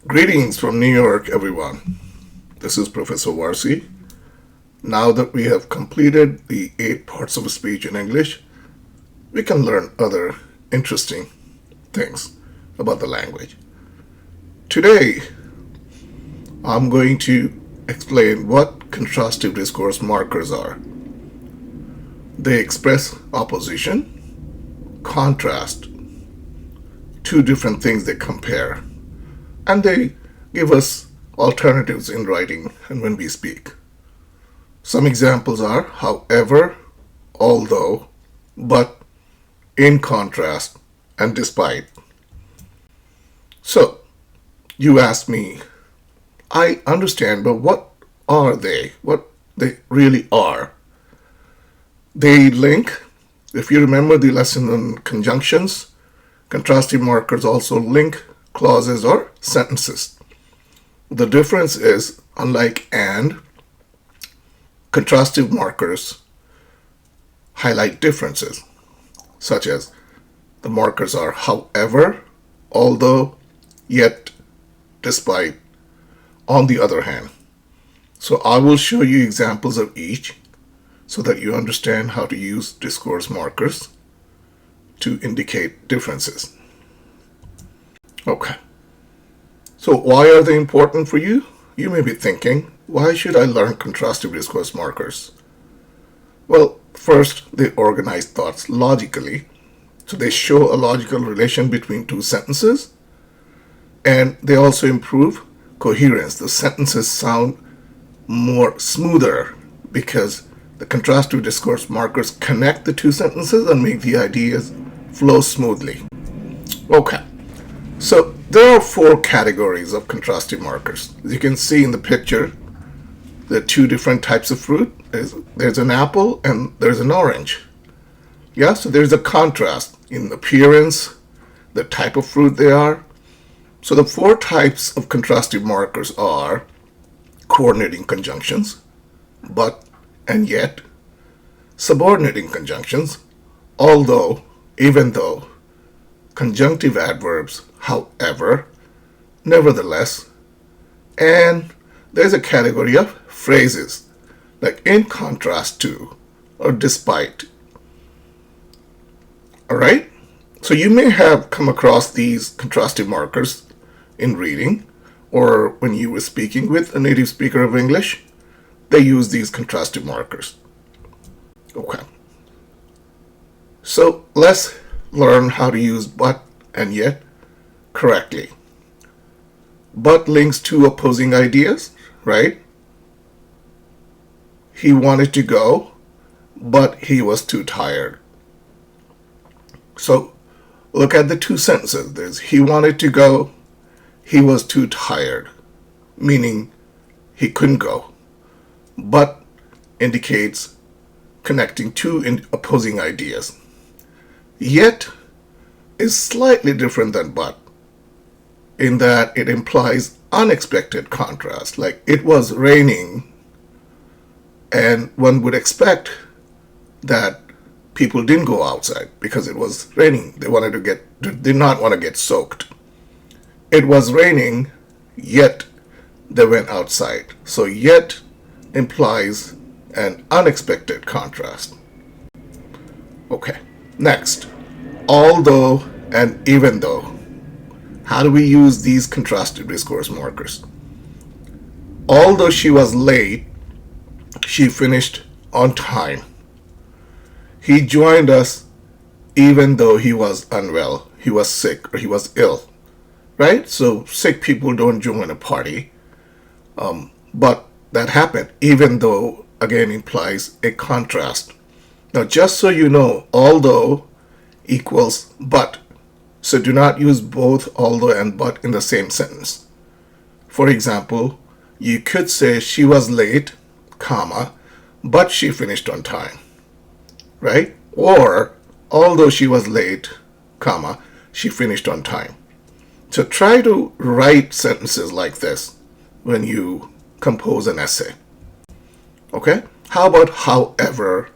Greetings from New York, everyone. This is Professor Warsi. Now that we have completed the 8 parts of speech in English, we can learn other interesting things about the language. Today, I'm going to explain what contrastive discourse markers are. They express opposition, contrast, two different things they compare, and they give us alternatives in writing and when we speak. Some examples are however, although, but, in contrast, and despite. So, you ask me, I understand, but what are they? What they really are? They link, if you remember the lesson on conjunctions, contrastive markers also link clauses or sentences. The difference is, unlike and, contrastive markers highlight differences, such as the markers are however, although, yet, despite, on the other hand. So I will show you examples of each so that you understand how to use discourse markers to indicate differences. Okay. So why are they important for you? You may be thinking, why should I learn contrastive discourse markers? Well, first, they organize thoughts logically. So they show a logical relation between two sentences, and they also improve coherence. The sentences sound more smoother because the contrastive discourse markers connect the two sentences and make the ideas flow smoothly. Okay. So there are 4 categories of contrastive markers. As you can see in the picture, there are 2 different types of fruit. There's an apple and there's an orange. Yeah, so there's a contrast in appearance, the type of fruit they are. So the 4 types of contrastive markers are coordinating conjunctions, but and yet, subordinating conjunctions, although, even though, conjunctive adverbs, however, nevertheless, and there's a category of phrases like in contrast to or despite. Alright? So you may have come across these contrastive markers in reading or when you were speaking with a native speaker of English. They use these contrastive markers. Okay. So let's learn how to use but and yet correctly. But links two opposing ideas, right? He wanted to go, but he was too tired. So look at the 2 sentences. There's he wanted to go, he was too tired, meaning he couldn't go. But indicates connecting 2 opposing ideas. Yet is slightly different than but, in that it implies unexpected contrast, like it was raining and one would expect that people didn't go outside because it was raining. Did not want to get soaked. It was raining, yet they went outside. So yet implies an unexpected contrast. Okay, next, although and even though. How do we use these contrastive discourse markers? Although she was late, she finished on time. He joined us even though he was unwell, he was sick, or he was ill. Right? So sick people don't join a party. But that happened, even though, again, implies a contrast. Now, just so you know, although equals but. So do not use both although and but in the same sentence. For example, you could say she was late, comma, but she finished on time. Right? Or although she was late, comma, she finished on time. So try to write sentences like this when you compose an essay. Okay? How about however,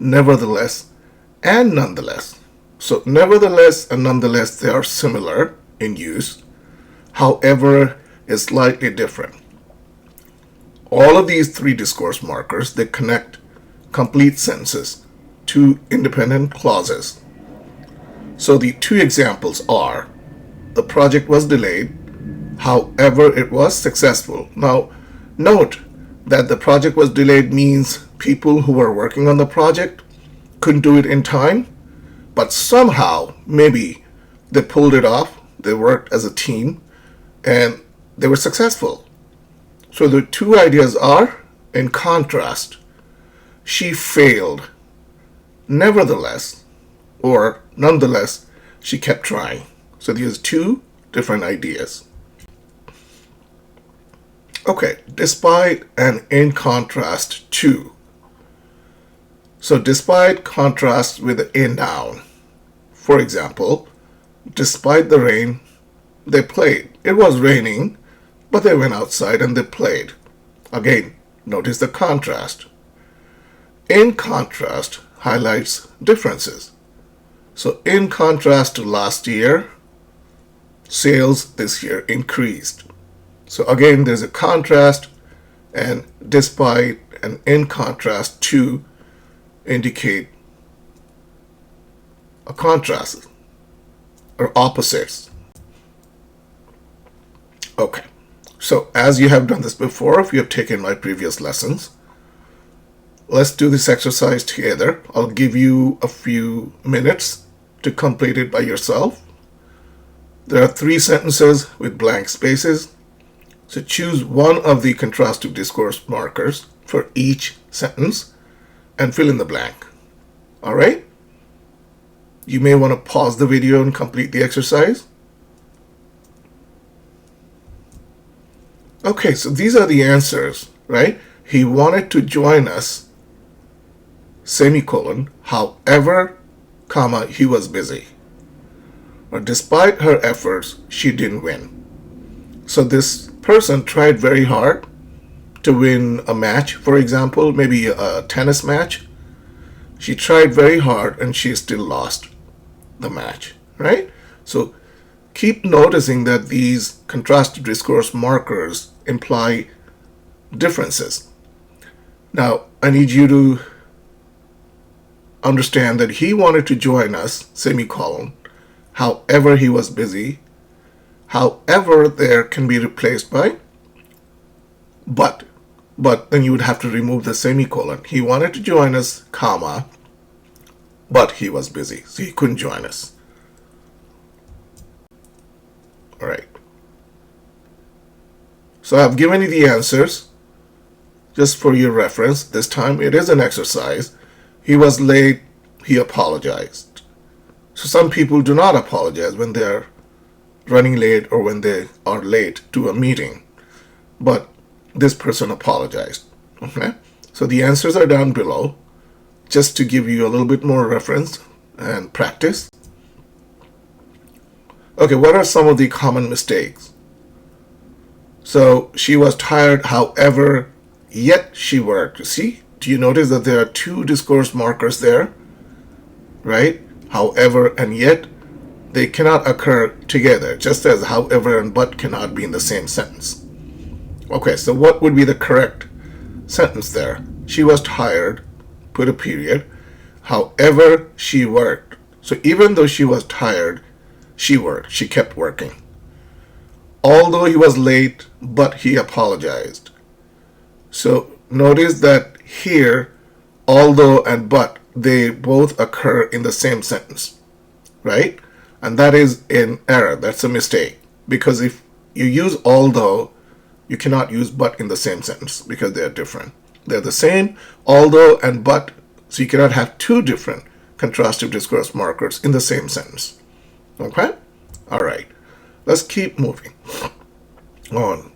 nevertheless, and nonetheless? So nevertheless and nonetheless, they are similar in use. however, is slightly different. All of these three discourse markers, they connect complete sentences to independent clauses. So the two examples are, the project was delayed, however, it was successful. Now, note that the project was delayed means people who were working on the project couldn't do it in time, but somehow, maybe, they pulled it off, they worked as a team, and they were successful. So the two ideas are, in contrast, she failed. Nevertheless, or nonetheless, she kept trying. So these are two different ideas. Okay, despite and in contrast to. So despite contrasts with the in noun. For example, despite the rain, they played. It was raining, but they went outside and they played. Again, notice the contrast. In contrast highlights differences. So in contrast to last year, sales this year increased. So again, there's a contrast, and despite and in contrast to indicate a contrast or opposites. Okay, so as you have done this before, if you have taken my previous lessons, let's do this exercise together. I'll give you a few minutes to complete it by yourself. There are 3 sentences with blank spaces. So choose one of the contrastive discourse markers for each sentence and fill in the blank. All right? You may want to pause the video and complete the exercise. Okay, so these are the answers, right? He wanted to join us, semicolon, however, comma, he was busy. But despite her efforts, she didn't win. So this person tried very hard to win a match, for example, maybe a tennis match. She tried very hard and she still lost the match, right? So keep noticing that these contrastive discourse markers imply differences. Now, I need you to understand that he wanted to join us, semicolon, however he was busy. However, there can be replaced by but. But then you would have to remove the semicolon. He wanted to join us, comma, but he was busy, so he couldn't join us. All right. So I've given you the answers just for your reference. This time it is an exercise. He was late, he apologized. So some people do not apologize when they are running late or when they are late to a meeting. But this person apologized. Okay? So the answers are down below, just to give you a little bit more reference and practice. Okay, what are some of the common mistakes? So she was tired, however, yet she worked. See? Do you notice that there are 2 discourse markers there? Right? However and yet, they cannot occur together, just as however and but cannot be in the same sentence. Okay, so what would be the correct sentence there? She was tired, put a period. However, she worked. So even though she was tired, she worked. She kept working. Although he was late, but he apologized. So notice that here, although and but, they both occur in the same sentence, right? And that is an error. That's a mistake. Because if you use although, you cannot use but in the same sentence because they are different. They're the same, although and but, so you cannot have 2 different contrastive discourse markers in the same sentence. Okay? All right. Let's keep moving on.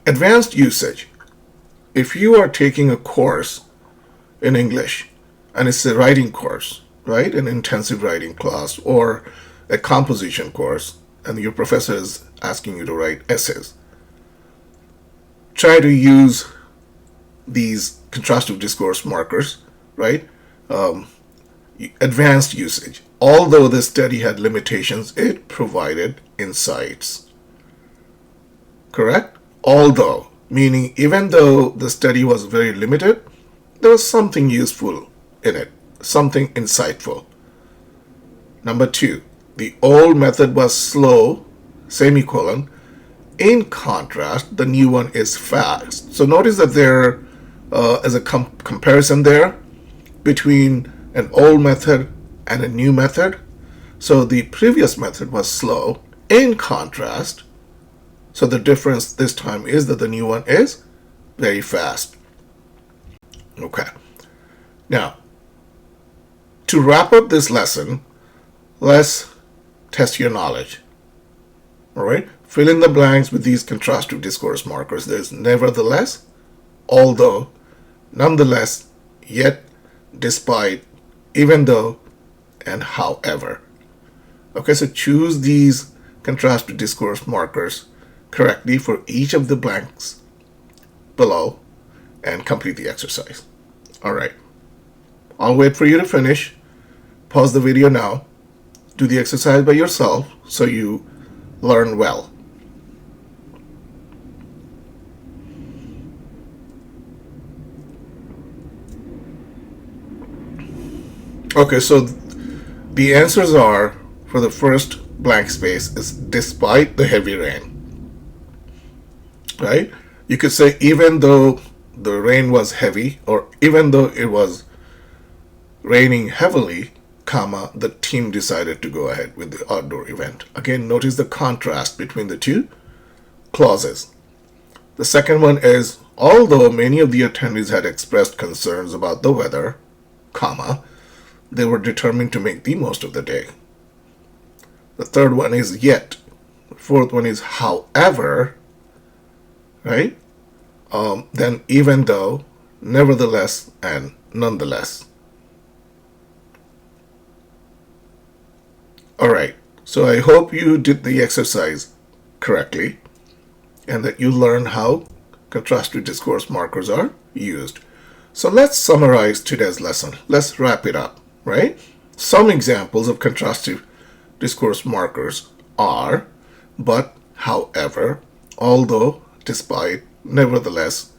Advanced usage. If you are taking a course in English, and it's a writing course, right? An intensive writing class or a composition course, and your professor is asking you to write essays, try to use these contrastive discourse markers, right? Advanced usage. Although the study had limitations, it provided insights. correct? Although, meaning even though the study was very limited, there was something useful in it, something insightful. Number 2, the old method was slow, semicolon. In contrast, the new one is fast. So notice that there is a comparison there between an old method and a new method. So the previous method was slow. In contrast, so the difference this time is that the new one is very fast. Okay. Now, to wrap up this lesson, let's test your knowledge. All right? Fill in the blanks with these contrastive discourse markers. There's nevertheless, although, nonetheless, yet, despite, even though, and however. Okay, so choose these contrastive discourse markers correctly for each of the blanks below and complete the exercise. All right. I'll wait for you to finish. Pause the video now. Do the exercise by yourself so you learn well. Okay, so the answers are, for the first blank space, is despite the heavy rain. Right? You could say even though the rain was heavy, or even though it was raining heavily, comma, the team decided to go ahead with the outdoor event. Again, notice the contrast between the two clauses. The second one is, although many of the attendees had expressed concerns about the weather, comma, they were determined to make the most of the day. The third one is yet. The fourth one is however, right? Then even though, nevertheless, and nonetheless. All right, so I hope you did the exercise correctly and that you learned how contrastive discourse markers are used. So let's summarize today's lesson. Let's wrap it up, right? Some examples of contrastive discourse markers are but, however, although, despite, nevertheless,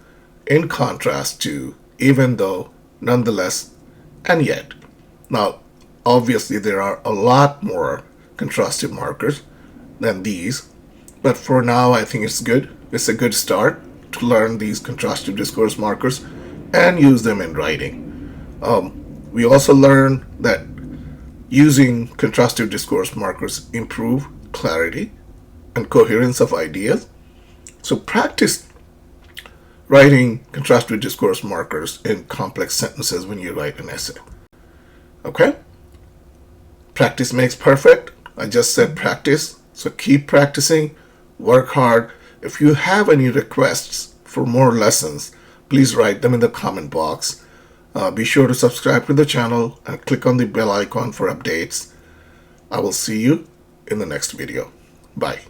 in contrast to, even though, nonetheless, and yet. Now, obviously, there are a lot more contrastive markers than these, but for now, I think it's good. It's a good start to learn these contrastive discourse markers and use them in writing. We also learned that using contrastive discourse markers improve clarity and coherence of ideas. So practice writing contrastive discourse markers in complex sentences when you write an essay. Okay? Practice makes perfect. I just said practice. So keep practicing. Work hard. If you have any requests for more lessons, please write them in the comment box. Be sure to subscribe to the channel and click on the bell icon for updates. I will see you in the next video. Bye.